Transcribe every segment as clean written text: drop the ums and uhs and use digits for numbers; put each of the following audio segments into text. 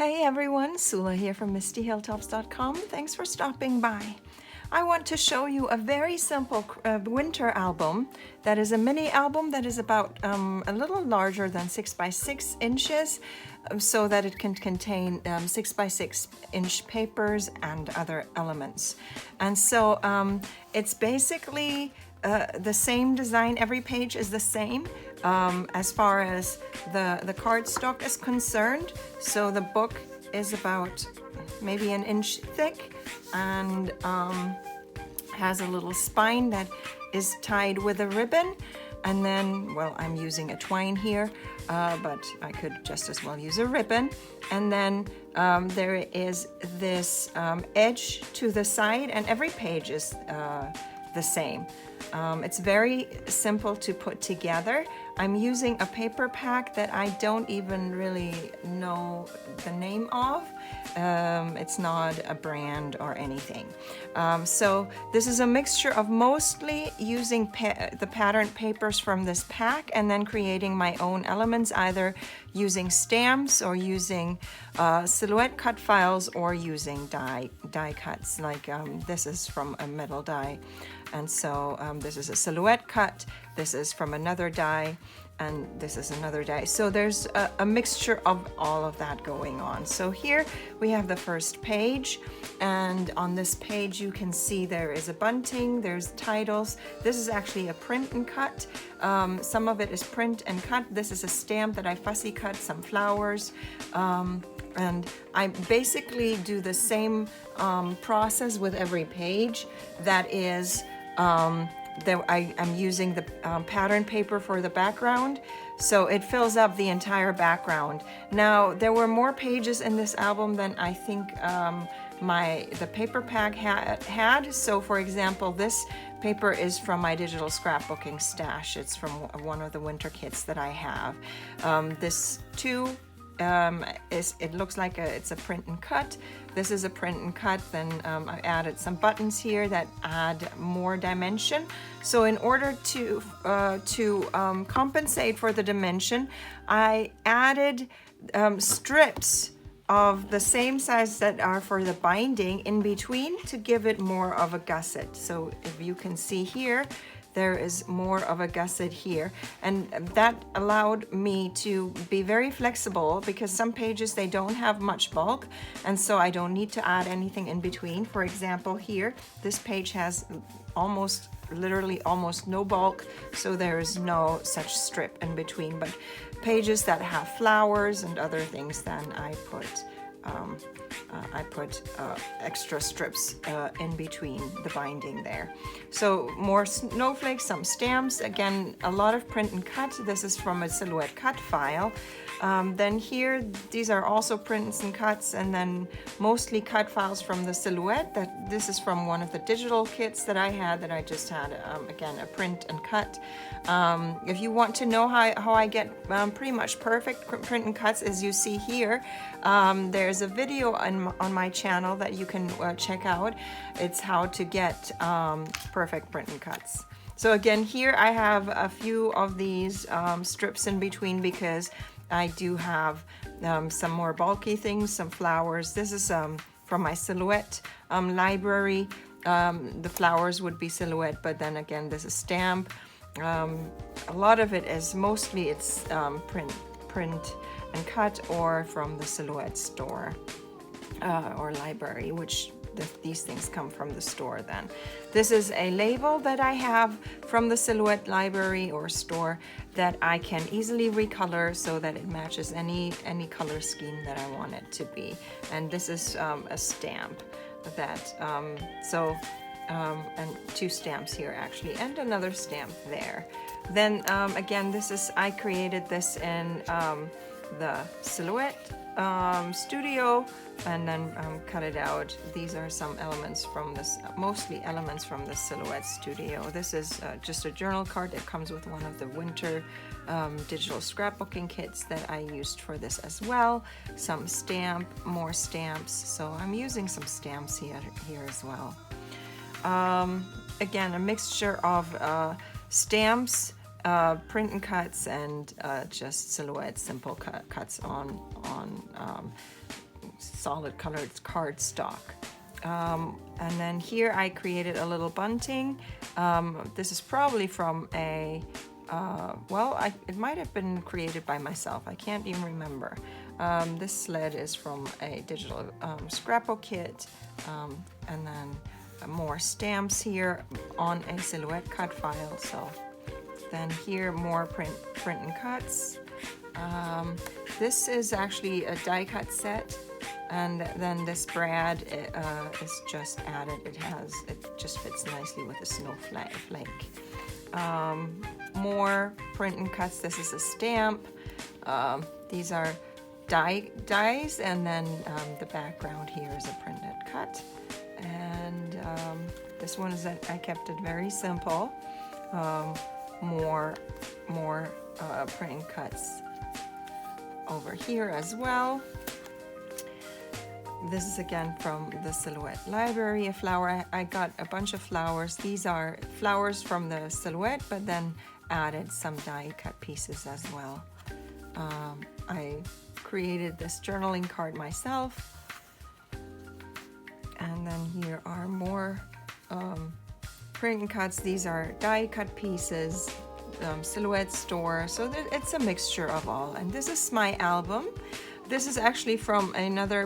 Hey everyone, Sula here from MistyHilltops.com. Thanks for stopping by. I want to show you a very simple winter album that is a mini album that is about a little larger than 6 by 6 inches so that it can contain 6 by 6 inch papers and other elements. And so it's basically the same design. Every page is the same as far as the cardstock is concerned. So the book is about maybe an inch thick and has a little spine that is tied with a ribbon. And then, well, I'm using a twine here, but I could just as well use a ribbon. And then there is this edge to the side, and every page is the same. It's very simple to put together. I'm using a paper pack that I don't even really know the name of. It's not a brand or anything. So this is a mixture of mostly using the pattern papers from this pack and then creating my own elements, either using stamps or using silhouette cut files or using die cuts. Like this is from a metal die. And so this is a silhouette cut, this is from another die, and this is another die. So there's a mixture of all of that going on. So here we have the first page, and on this page you can see there is a bunting, there's titles. This is actually a print and cut. Some of it is print and cut. This is a stamp that I fussy cut, some flowers. And I basically do the same process with every page. That is, I'm using the pattern paper for the background, so it fills up the entire background. Now, there were more pages in this album than I think the paper pack had. So, for example, this paper is from my digital scrapbooking stash. It's from one of the winter kits that I have. This too. It looks like it's a print and cut. This is a print and cut. Then I added some buttons here that add more dimension. So in order to compensate for the dimension, I added strips of the same size that are for the binding in between to give it more of a gusset. So if you can see here, there is more of a gusset here, and that allowed me to be very flexible because some pages, they don't have much bulk, and so I don't need to add anything in between. For example, here this page has literally almost no bulk, so there is no such strip in between. But pages that have flowers and other things, then I put extra strips in between the binding there. So more snowflakes, some stamps, again a lot of print and cut. This is from a silhouette cut file. Then here, these are also prints and cuts, and then mostly cut files from the silhouette. This is from one of the digital kits that I had, that I just had, again, a print and cut. If you want to know how I get pretty much perfect print and cuts, as you see here, there's a video on my channel that you can check out. It's how to get perfect print and cuts. So again, here I have a few of these strips in between because I do have some more bulky things, some flowers. This is from my silhouette library. The flowers would be silhouette, but then again, this is stamp. A lot of it is mostly it's print and cut, or from the silhouette store or library, which these things come from the store then. This is a label that I have from the Silhouette library or store that I can easily recolor so that it matches any color scheme that I want it to be. And this is a stamp that, and two stamps here actually, and another stamp there. Then again, I created this in the Silhouette studio, and then cut it out. These are some elements from this, mostly elements from the Silhouette studio. This is just a journal card that comes with one of the winter digital scrapbooking kits that I used for this as well. Some more stamps. So I'm using some stamps here as well. Again, a mixture of stamps, print and cuts, and just silhouette simple cuts on solid colored cardstock. And then here I created a little bunting. This is probably from a, it might have been created by myself. I can't even remember. This sled is from a digital scrapbook kit. And then more stamps here on a Silhouette cut file. So then here more print and cuts. This is actually a die cut set. And then this brad is just added. It just fits nicely with the snowflake. More print and cuts. This is a stamp. These are dies, and then the background here is a printed cut. And this one is I kept it very simple. More print and cuts over here as well. This is again from the Silhouette library, a flower. I got a bunch of flowers. These are flowers from the Silhouette, but then added some die cut pieces as well. I created this journaling card myself. And then here are more print and cuts. These are die cut pieces, Silhouette store. So it's a mixture of all. And this is my album. This is actually from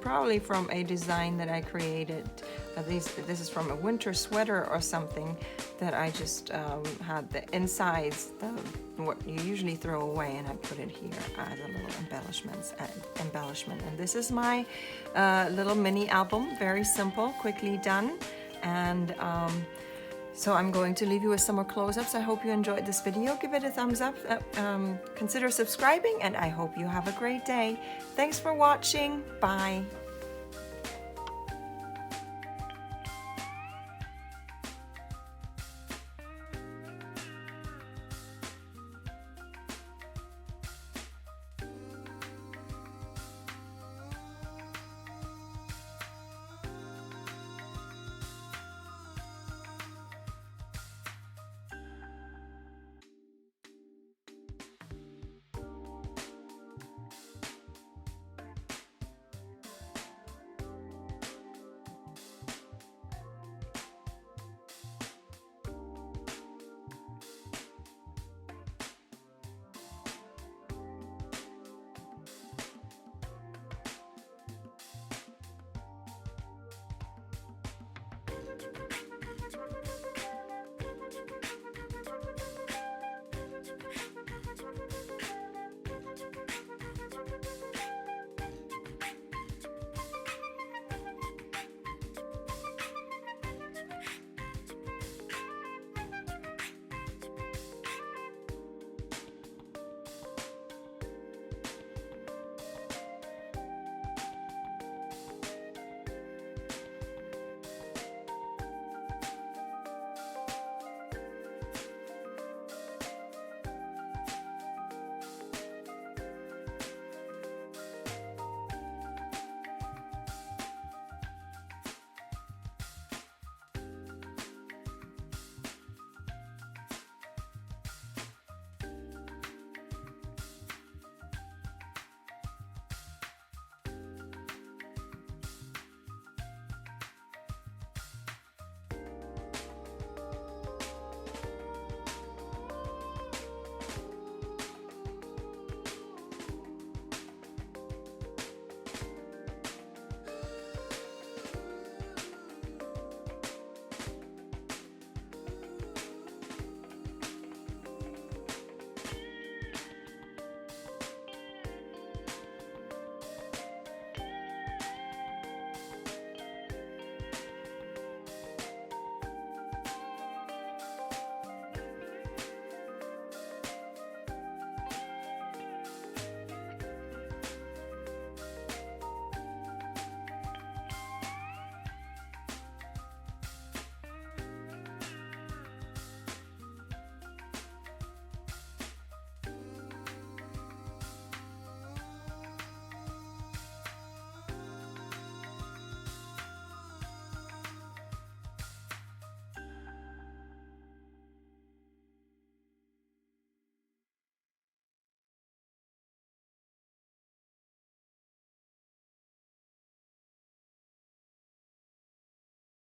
probably from a design that I created. This is from a winter sweater or something that I just had the insides, what you usually throw away, and I put it here as a little embellishment. And this is my little mini album, very simple, quickly done. And so I'm going to leave you with some more close-ups. I hope you enjoyed this video. Give it a thumbs up. Consider subscribing, and I hope you have a great day. Thanks for watching. Bye.